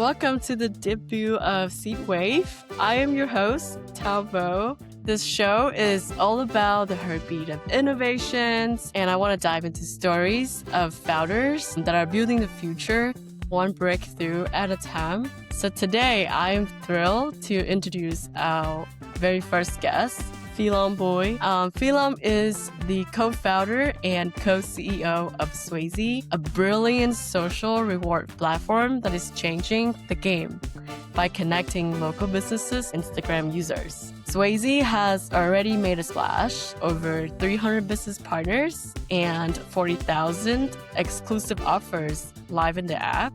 Welcome to the debut of Seedwave. I am your host, Talbo. This show is all about the heartbeat of innovations, and I want to dive into stories of founders that are building the future one breakthrough at a time. So today, I am thrilled to introduce our very first guest, Phi Long Bui. Phi Long is the co-founder and co-CEO of Swayze, a brilliant social reward platform that is changing the game by connecting local businesses and Instagram users. Swayze has already made a splash, over 300 business partners and 40,000 exclusive offers live in the app.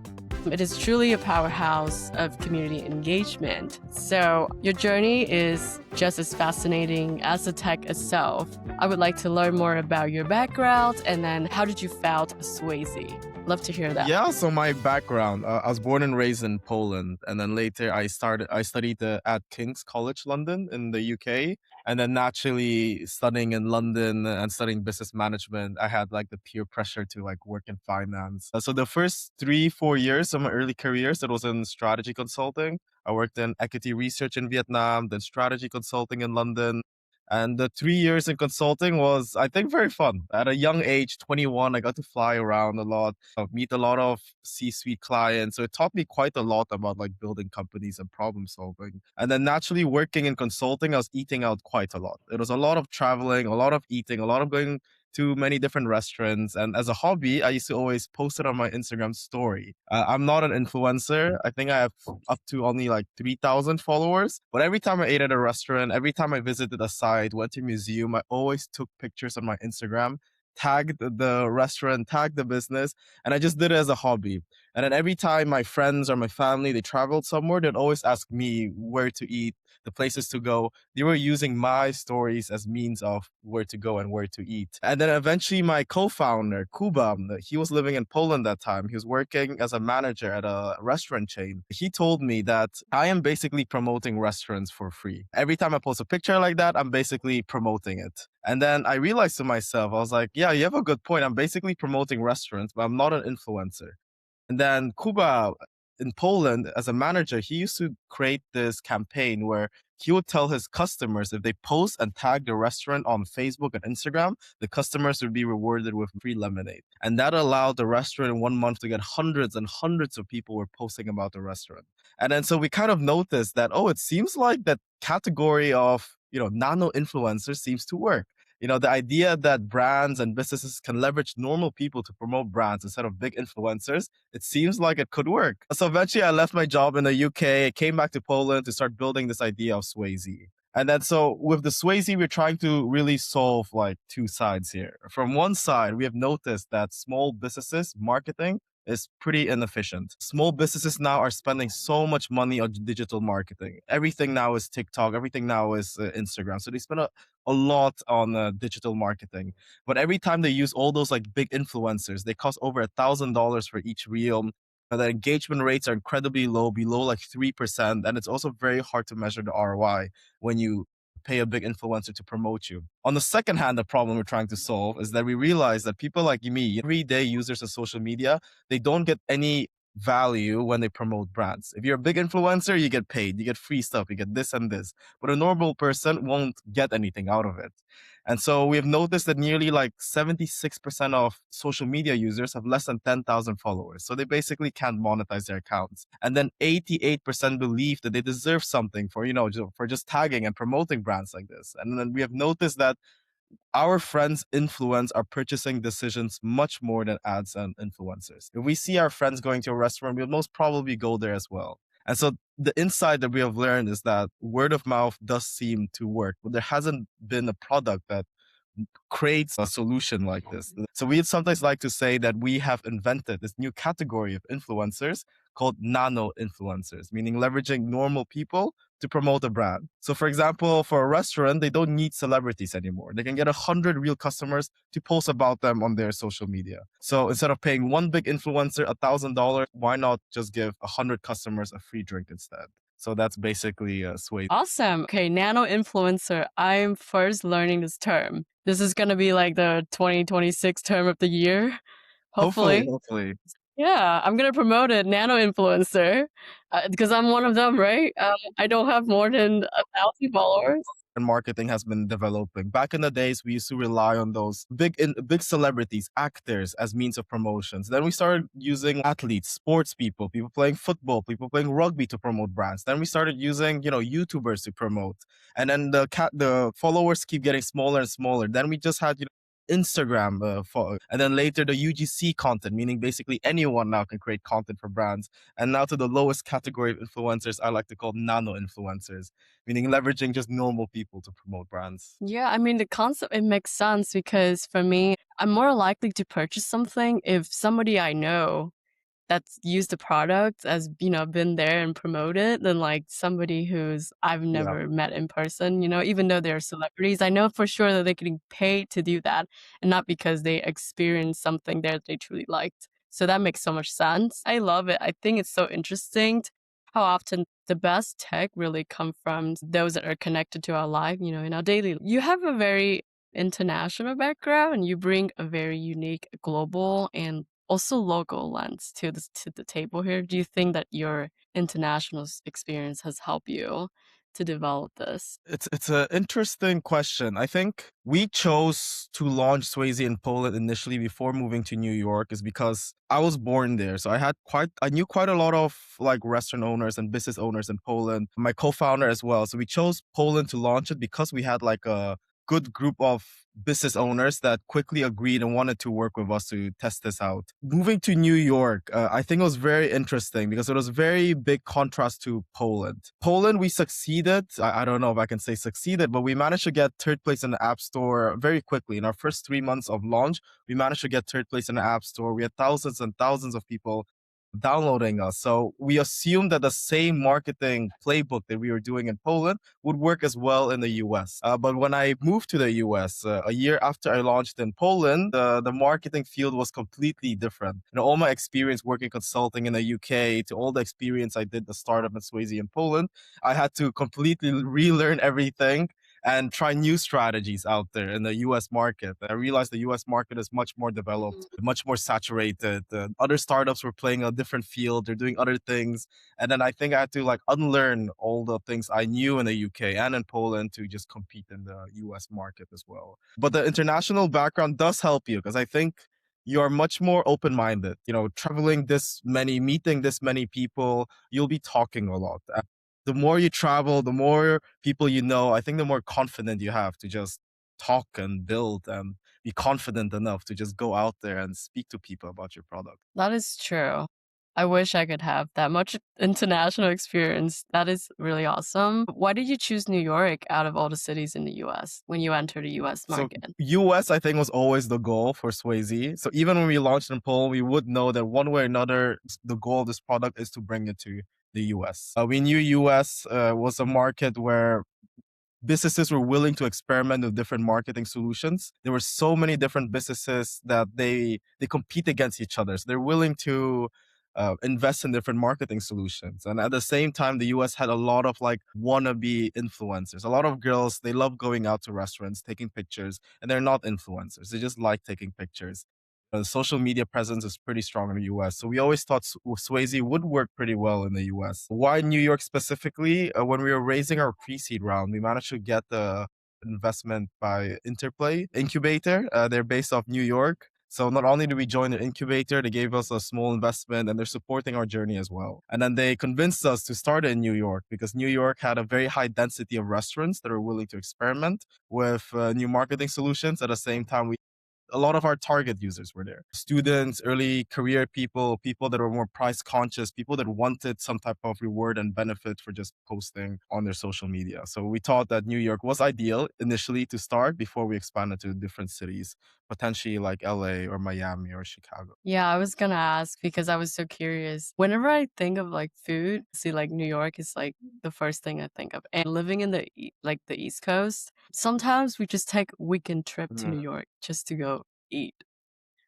It is truly a powerhouse of community engagement. So your journey is just as fascinating as the tech itself. I would like to learn more about your background and then how did you found Swayze? Love to hear that. Yeah, so my background, I was born and raised in Poland, and then later I studied at King's College London in the UK, and then naturally studying in London and studying business management, I had like the peer pressure to like work in finance. So the first 3-4 years of my early careers, it was in strategy consulting. I worked in equity research in Vietnam, then strategy consulting in London. And the 3 years in consulting was, I think, very fun. At a young age, 21, I got to fly around a lot, meet a lot of C-suite clients. So it taught me quite a lot about like building companies and problem solving. And then naturally working in consulting, I was eating out quite a lot. It was a lot of traveling, a lot of eating, a lot of going to many different restaurants. And as a hobby, I used to always post it on my Instagram story. I'm not an influencer. I think I have up to only like 3,000 followers. But every time I ate at a restaurant, every time I visited a site, went to a museum, I always took pictures on my Instagram, tagged the restaurant, tagged the business, and I just did it as a hobby. And then every time my friends or my family, they traveled somewhere, they'd always ask me where to eat, the places to go. They were using my stories as means of where to go and where to eat. And then eventually my co-founder, Kuba, he was living in Poland that time. He was working as a manager at a restaurant chain. He told me that I am basically promoting restaurants for free. Every time I post a picture like that, I'm basically promoting it. And then I realized to myself, I was like, yeah, you have a good point. I'm basically promoting restaurants, but I'm not an influencer. And then Kuba in Poland, as a manager, he used to create this campaign where he would tell his customers if they post and tag the restaurant on Facebook and Instagram, the customers would be rewarded with free lemonade. And that allowed the restaurant in 1 month to get hundreds and hundreds of people were posting about the restaurant. And then so we kind of noticed that, oh, it seems like that category of, nano-influencers seems to work. The idea that brands and businesses can leverage normal people to promote brands instead of big influencers, it seems like it could work. So eventually I left my job in the UK, came back to Poland to start building this idea of Swayze. And then so with the Swayze, we're trying to really solve like two sides here. From one side, we have noticed that small businesses marketing is pretty inefficient. Small businesses now are spending so much money on digital marketing. Everything now is TikTok. Everything now is Instagram. So they spend a lot on digital marketing. But every time they use all those like big influencers, they cost over $1,000 for each reel. And the engagement rates are incredibly low, below like 3%. And it's also very hard to measure the ROI when you pay a big influencer to promote you. On the second hand, the problem we're trying to solve is that we realize that people like me, everyday users of social media, they don't get any value when they promote brands. If you're a big influencer, you get paid, you get free stuff, you get this and this, but a normal person won't get anything out of it. And so we have noticed that nearly like 76% of social media users have less than 10,000 followers. So they basically can't monetize their accounts. And then 88% believe that they deserve something for, for just tagging and promoting brands like this. And then we have noticed that our friends' influence our purchasing decisions much more than ads and influencers. If we see our friends going to a restaurant, we'll most probably go there as well. And so the insight that we have learned is that word of mouth does seem to work, but there hasn't been a product that creates a solution like this. So we sometimes like to say that we have invented this new category of influencers called nano-influencers, meaning leveraging normal people to promote a brand. So for example, for a restaurant, they don't need celebrities anymore. They can get 100 real customers to post about them on their social media. So instead of paying one big influencer $1,000, why not just give 100 customers a free drink instead? So that's basically Swayze. Awesome. Okay, nano-influencer. I'm first learning this term. This is going to be like the 2026 term of the year. Hopefully. Hopefully. Yeah, I'm gonna promote it, Nano-Influencer, because I'm one of them, right? I don't have more than 1,000 followers. And marketing has been developing. Back in the days, we used to rely on those big celebrities, actors as means of promotions. Then we started using athletes, sports people, people playing football, people playing rugby to promote brands. Then we started using, YouTubers to promote. And then the followers keep getting smaller and smaller. Then we just had, Instagram, and then later the UGC content, meaning basically anyone now can create content for brands. And now to the lowest category of influencers, I like to call nano-influencers, meaning leveraging just normal people to promote brands. Yeah, I mean, the concept, it makes sense because for me, I'm more likely to purchase something if somebody I know that's used the product as, been there and promoted than like somebody who's I've Yeah. never met in person, even though they're celebrities. I know for sure that they're getting paid to do that and not because they experienced something there that they truly liked. So that makes so much sense. I love it. I think it's so interesting how often the best tech really come from those that are connected to our life, in our daily. You have a very international background and you bring a very unique global and also local lens to the table here. Do you think that your international experience has helped you to develop this? It's an interesting question. I think we chose to launch Swayze in Poland initially before moving to New York is because I was born there. So I knew quite a lot of like restaurant owners and business owners in Poland, my co-founder as well. So we chose Poland to launch it because we had like a good group of business owners that quickly agreed and wanted to work with us to test this out. Moving to New York, I think it was very interesting because it was very big contrast to Poland. Poland, we succeeded. I don't know if I can say succeeded, but we managed to get third place in the App Store very quickly. In our first 3 months of launch, we managed to get third place in the App Store. We had thousands and thousands of people downloading us. So we assumed that the same marketing playbook that we were doing in Poland would work as well in the US. But when I moved to the US, a year after I launched in Poland, the marketing field was completely different. All my experience working consulting in the UK to all the experience I did the startup at Swayze in Poland, I had to completely relearn everything and try new strategies out there in the US market. I realized the US market is much more developed, much more saturated. Other startups were playing a different field, they're doing other things. And then I think I had to like unlearn all the things I knew in the UK and in Poland to just compete in the US market as well. But the international background does help you because I think you are much more open-minded. Traveling this many, meeting this many people, you'll be talking a lot. The more you travel, the more people you know, I think the more confident you have to just talk and build and be confident enough to just go out there and speak to people about your product. That is true. I wish I could have that much international experience. That is really awesome. Why did you choose New York out of all the cities in the US when you entered the US So market? US, I think, was always the goal for Swayze. So even when we launched in Poland, we would know that one way or another, the goal of this product is to bring it to the US. We knew US was a market where businesses were willing to experiment with different marketing solutions. There were so many different businesses that they compete against each other. So they're willing to invest in different marketing solutions. And at the same time, the US had a lot of like wannabe influencers. A lot of girls, they love going out to restaurants, taking pictures, and they're not influencers. They just like taking pictures. The social media presence is pretty strong in the US. So we always thought Swayze would work pretty well in the US. Why New York specifically? When we were raising our pre-seed round, we managed to get the investment by Interplay Incubator. They're based off New York. So not only did we join the incubator, they gave us a small investment and they're supporting our journey as well. And then they convinced us to start in New York because New York had a very high density of restaurants that are willing to experiment with new marketing solutions. At the same time, a lot of our target users were there. Students, early career people, people that were more price conscious, people that wanted some type of reward and benefit for just posting on their social media. So we thought that New York was ideal initially to start before we expanded to different cities, potentially like LA or Miami or Chicago. Yeah, I was gonna ask because I was so curious. Whenever I think of like food, see like New York is like the first thing I think of. And living in like the East Coast, sometimes we just take a weekend trip to New Mm. York just to go eat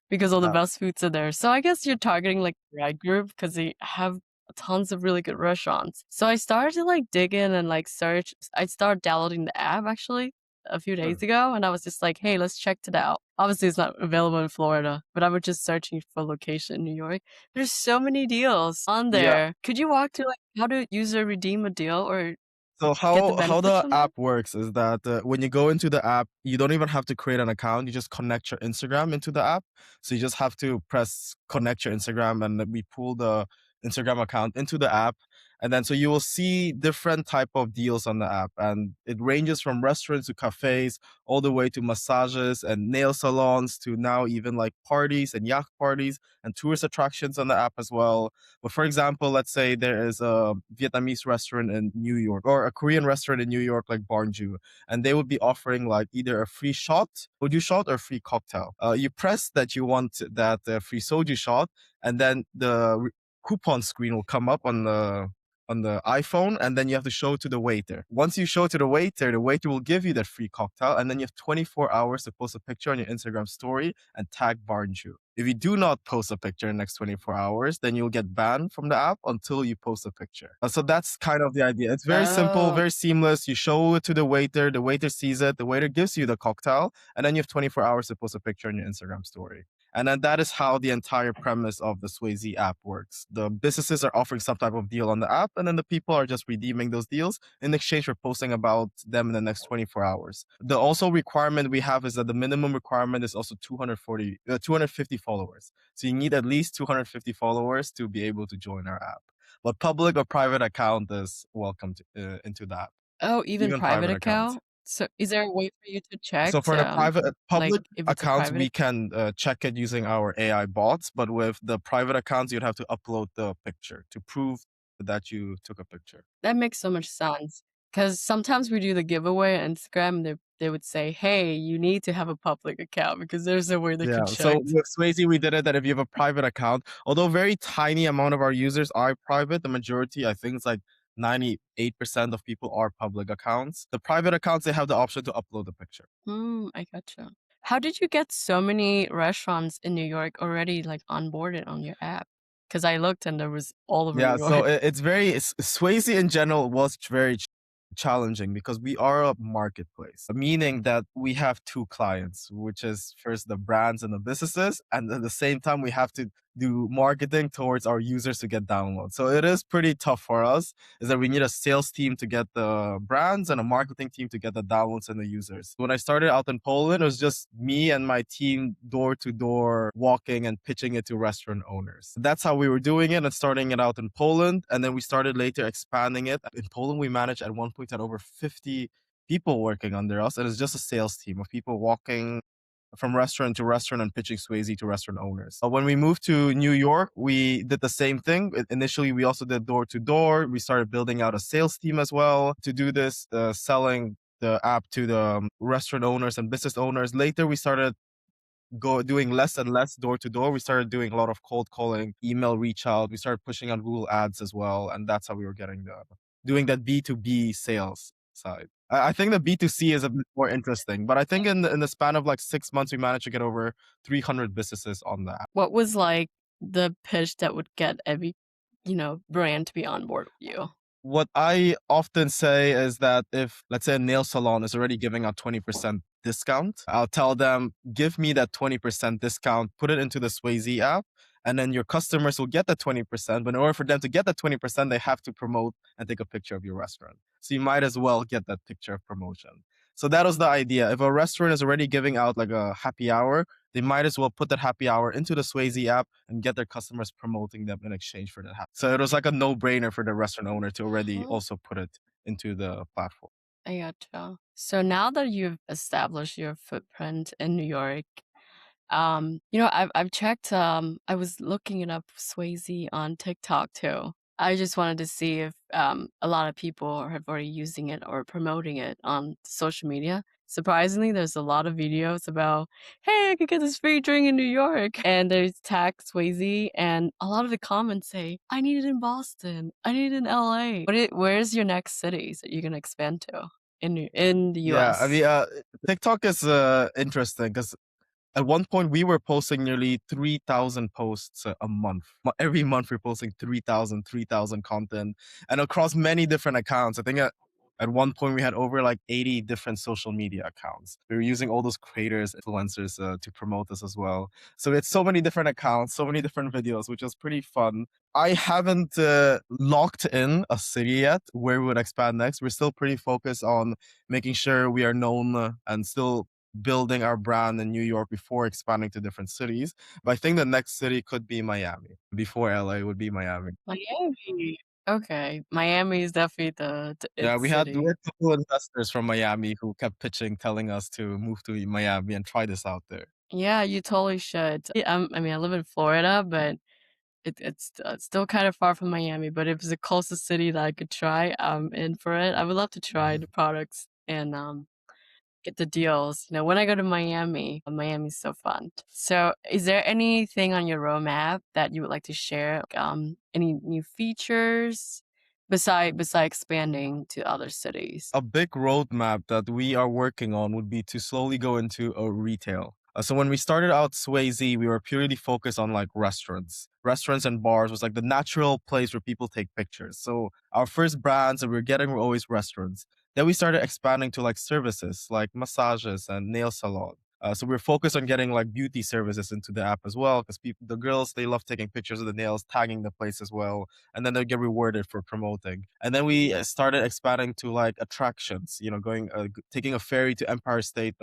because all the Uh, best foods are there. So I guess you're targeting like the right group because they have tons of really good restaurants. So I started to like dig in and like search. I started downloading the app actually a few days Sure. ago, and I was just like, hey, let's check it out. Obviously, it's not available in Florida, but I was just searching for location in New York. There's so many deals on Yeah. there. Could you walk through like how to user redeem a deal or So get the how benefits the from that? app works is that when you go into the app, you don't even have to create an account. You just connect your Instagram into the app. So you just have to press connect your Instagram, and then we pull the Instagram account into the app. And then so you will see different type of deals on the app, and it ranges from restaurants to cafes, all the way to massages and nail salons, to now even like parties and yacht parties and tourist attractions on the app as well. But for example, let's say there is a Vietnamese restaurant in New York or a Korean restaurant in New York, like Barnju, and they would be offering like either a free shot, soju shot, or free cocktail. You press that you want that free soju shot, and then the coupon screen will come up on the iPhone, and then you have to show it to the waiter. Once you show it to the waiter will give you that free cocktail, and then you have 24 hours to post a picture on your Instagram story and tag Barnju. If you do not post a picture in the next 24 hours, then you'll get banned from the app until you post a picture. So that's kind of the idea. It's very simple, Oh, very seamless. You show it to the waiter sees it, the waiter gives you the cocktail, and then you have 24 hours to post a picture on your Instagram story. And then that is how the entire premise of the Swayze app works. The businesses are offering some type of deal on the app, and then the people are just redeeming those deals in exchange for posting about them in the next 24 hours. The also requirement we have is that the minimum requirement is also 250 followers. So you need at least 250 followers to be able to join our app. But public or private account is welcome to, into the app, oh, even even private private accounts. account? So is there a way for you to check, So for the private like public if it's a accounts, private we can check it using our AI bots, but with the private accounts, you'd have to upload the picture to prove that you took a picture. That makes so much sense. Because sometimes we do the giveaway on Instagram, they would say, "Hey, you need to have a public account because there's a way they Yeah. could So check." with Swayze, we did it that if you have a private account, although very tiny amount of our users are private, the majority, I think it's like 98% of people are public accounts. The private accounts, they have the option to upload the picture. I gotcha. How did you get so many restaurants in New York already like onboarded on your app? Because I looked and there was all over New Yeah, so York. it's very Swayze in general was very challenging because we are a marketplace, meaning that we have two clients, which is first the brands and the businesses, and at the same time we have to do marketing towards our users to get downloads. So it is pretty tough for us, is that we need a sales team to get the brands and a marketing team to get the downloads and the users. When I started out in Poland, it was just me and my team door to door walking and pitching it to restaurant owners. That's how we were doing it and starting it out in Poland. And then we started later expanding it. In Poland, we managed at one point had over 50 people working under us. And it's just a sales team of people walking from restaurant to restaurant and pitching Swayze to restaurant owners. When we moved to New York, we did the same thing. Initially, we also did door to door. We started building out a sales team as well to do this, selling the app to the restaurant owners and business owners. Later, we started doing less and less door to door. We started doing a lot of cold calling, email reach out. We started pushing on Google Ads as well, and that's how we were getting the doing that B2B sales side. I think the B2C is a bit more interesting, but I think in the span of like 6 months, we managed to get over 300 businesses on the app. What was like the pitch that would get every, brand to be on board with you? What I often say is that if, let's say, a nail salon is already giving out 20% discount, I'll tell them, give me that 20% discount, put it into the Swayze app, and then your customers will get the 20%. But in order for them to get that 20%, they have to promote and take a picture of your restaurant. So you might as well get that picture of promotion. So that was the idea. If a restaurant is already giving out like a happy hour, they might as well put that happy hour into the Swayze app and get their customers promoting them in exchange for that. So it was like a no-brainer for the restaurant owner to already Oh, also put it into the platform. I gotcha. So now that you've established your footprint in New York, I've checked. I was looking it up Swayze on TikTok too. I just wanted to see if a lot of people have already using it or promoting it on social media. Surprisingly, there's a lot of videos about, hey, I could get this free drink in New York, and there's tag Swayze, and a lot of the comments say, I need it in Boston, I need it in LA. Where's your next cities that you're gonna expand to in the Yeah, I US? mean, TikTok is interesting because at one point we were posting nearly 3,000 posts a month. Every month we're posting 3,000 content, and across many different accounts. I think At one point, we had over like 80 different social media accounts. We were using all those creators, influencers to promote us as well. So we had so many different accounts, so many different videos, which was pretty fun. I haven't locked in a city yet where we would expand next. We're still pretty focused on making sure we are known and still building our brand in New York before expanding to different cities. But I think the next city could be Miami. Before LA would be Miami. Miami. Okay, Miami is definitely the it Yeah, we had city. a couple investors from Miami who kept pitching, telling us to move to Miami and try this out there. Yeah, you totally should. Yeah, I mean, I live in Florida, but it's still kind of far from Miami. But if it's the closest city that I could try, I'm in for it. I would love to try the products and get the deals. You know, when I go to Miami, Miami's so fun. So, is there anything on your roadmap that you would like to share? Any new features beside expanding to other cities? A big roadmap that we are working on would be to slowly go into a retail. So when we started out Swayze, we were purely focused on like restaurants. Restaurants and bars was like the natural place where people take pictures. So our first brands that we were getting were always restaurants. Then we started expanding to like services like massages and nail salon. So we're focused on getting like beauty services into the app as well because the girls, they love taking pictures of the nails, tagging the place as well, and then they get rewarded for promoting. And then we started expanding to like attractions, you know, taking a ferry to Empire State,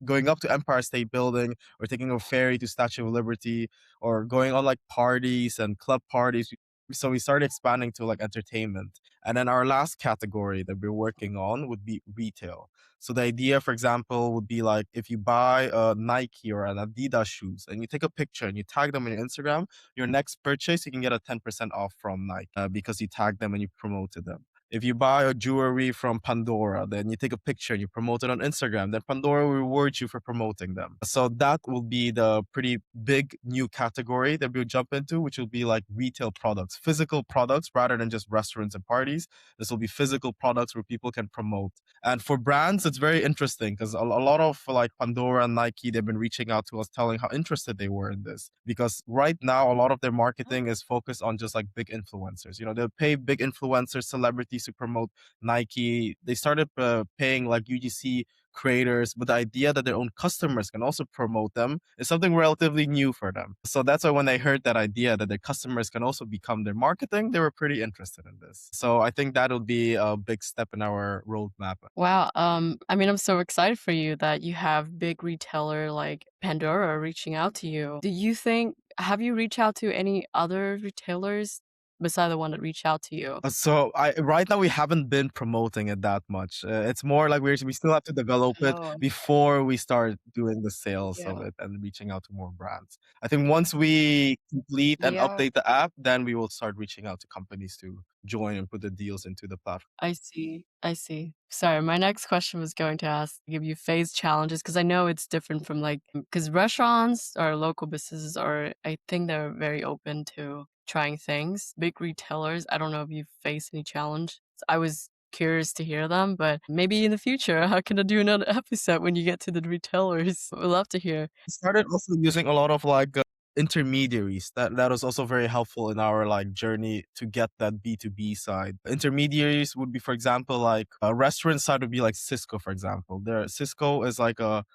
going up to Empire State Building, or taking a ferry to Statue of Liberty, or going on like parties and club parties. So we started expanding to like entertainment. And then our last category that we're working on would be retail. So the idea, for example, would be like if you buy a Nike or an Adidas shoes and you take a picture and you tag them on your Instagram, your next purchase, you can get a 10% off from Nike because you tagged them and you promoted them. If you buy a jewelry from Pandora, then you take a picture and you promote it on Instagram, then Pandora will reward you for promoting them. So that will be the pretty big new category that we'll jump into, which will be like retail products, physical products rather than just restaurants and parties. This will be physical products where people can promote. And for brands, it's very interesting because a lot of like Pandora and Nike, they've been reaching out to us telling how interested they were in this. Because right now, a lot of their marketing is focused on just like big influencers. You know, they'll pay big influencers, celebrities to promote Nike. They started paying like UGC creators, but the idea that their own customers can also promote them is something relatively new for them. So that's why when they heard that idea that their customers can also become their marketing, they were pretty interested in this. So I think that'll be a big step in our roadmap. Wow. I mean, I'm so excited for you that you have big retailer like Pandora reaching out to you. Do you think, have you reached out to any other retailers beside the one that reached out to you? So I right now we haven't been promoting it that much. It's more like we still have to develop it Oh, before we start doing the sales of yeah. it and reaching out to more brands. I think once we complete and Yeah. update the app, then we will start reaching out to companies to join and put the deals into the platform. I see. I see. Sorry, my next question was going to ask, give you phase challenges because I know it's different from like, because restaurants or local businesses are, I think they're very open to trying things. Big retailers, I don't know if you face any challenge. I was curious to hear them, but maybe in the future, I can do another episode when you get to the retailers. Would love to hear. Started also using a lot of like intermediaries. That was also very helpful in our like journey to get that B2B side. Intermediaries would be, for example, like a restaurant side would be like Cisco, for example. Cisco is like a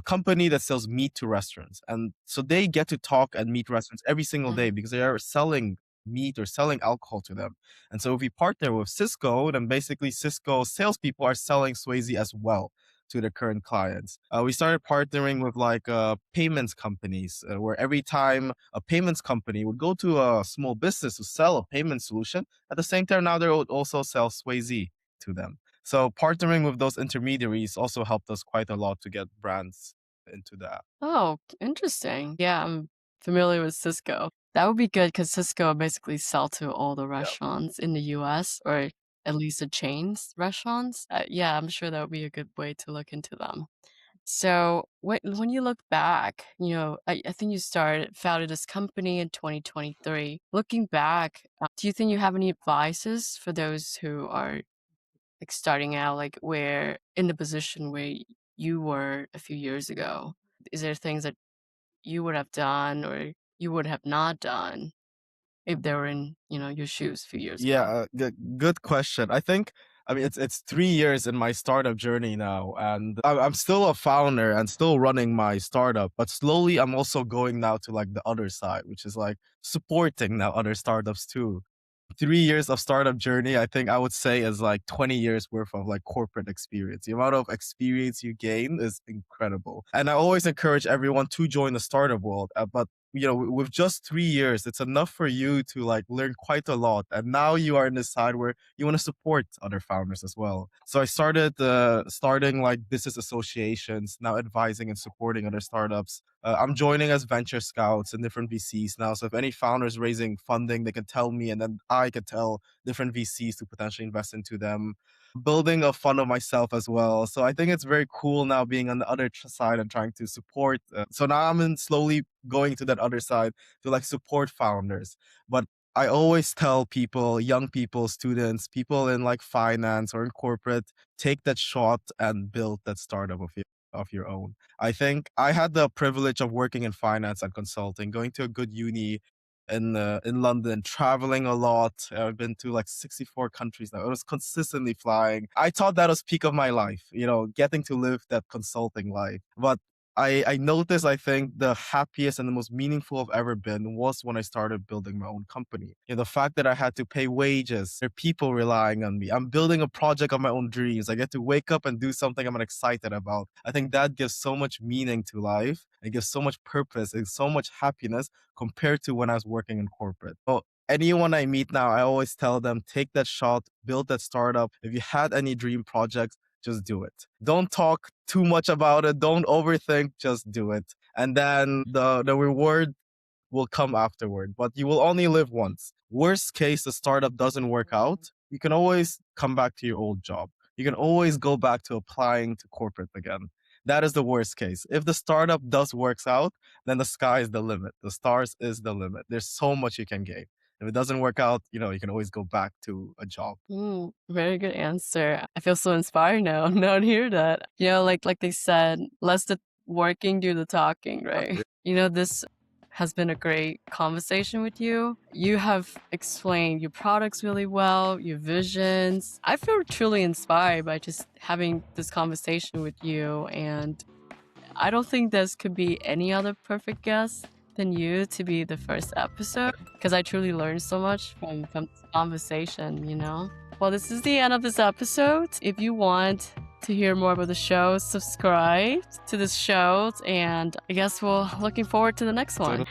company that sells meat to restaurants. And so they get to talk and meet restaurants every single day Mhm. because they are selling meat or selling alcohol to them. And so if we partner with Cisco, then basically Cisco salespeople are selling Swayze as well to their current clients. We started partnering with like payments companies where every time a payments company would go to a small business to sell a payment solution, at the same time now they would also sell Swayze to them. So partnering with those intermediaries also helped us quite a lot to get brands into the app. Oh, interesting. Yeah, I'm familiar with Cisco. That would be good because Cisco basically sell to all the Yeah. restaurants in the US or at least the chains restaurants. Yeah, I'm sure that would be a good way to look into them. So when you look back, you know, I think you founded this company in 2023. Looking back, do you think you have any advices for those who are like starting out, like where in the position where you were a few years ago? Is there things that you would have done or you would have not done if they were in, you know, your shoes a few years Yeah, ago? good question. I think I mean, it's 3 years in my startup journey now, and I'm still a founder and still running my startup. But slowly, I'm also going now to like the other side, which is like supporting now other startups too. 3 years of startup journey, I think I would say is like 20 years worth of like corporate experience. The amount of experience you gain is incredible. And I always encourage everyone to join the startup world. But with just 3 years, it's enough for you to like learn quite a lot. And now you are in this side where you want to support other founders as well. So I started starting like business associations, now advising and supporting other startups. I'm joining as venture scouts and different VCs now. So if any founders raising funding, they can tell me, and then I can tell different VCs to potentially invest into them. Building a fund of myself as well. So I think it's very cool now being on the other side and trying to support. So now I'm in slowly going to that other side to like support founders. But I always tell people, young people, students, people in like finance or in corporate, take that shot and build that startup of your own. I think I had the privilege of working in finance and consulting, going to a good uni in London, traveling a lot. I've been to like 64 countries now. I was consistently flying. I thought that was peak of my life, getting to live that consulting life. But I noticed, I think the happiest and the most meaningful I've ever been was when I started building my own company. The fact that I had to pay wages, there are people relying on me. I'm building a project of my own dreams. I get to wake up and do something I'm excited about. I think that gives so much meaning to life. It gives so much purpose and so much happiness compared to when I was working in corporate. So anyone I meet now, I always tell them, take that shot, build that startup. If you had any dream projects, just do it. Don't talk too much about it. Don't overthink. Just do it. And then the reward will come afterward. But you will only live once. Worst case, the startup doesn't work out. You can always come back to your old job. You can always go back to applying to corporate again. That is the worst case. If the startup does works out, then the sky is the limit. The stars is the limit. There's so much you can gain. If it doesn't work out, you can always go back to a job. Very good answer. I feel so inspired now. Now to hear that. Like they said, let the working do the talking, right? This has been a great conversation with you. You have explained your products really well, your visions. I feel truly inspired by just having this conversation with you, and I don't think this could be any other perfect guest than you to be the first episode, because I truly learned so much from this conversation, Well, this is the end of this episode. If you want to hear more about the show, subscribe to this show, and I guess we're looking forward to the next one.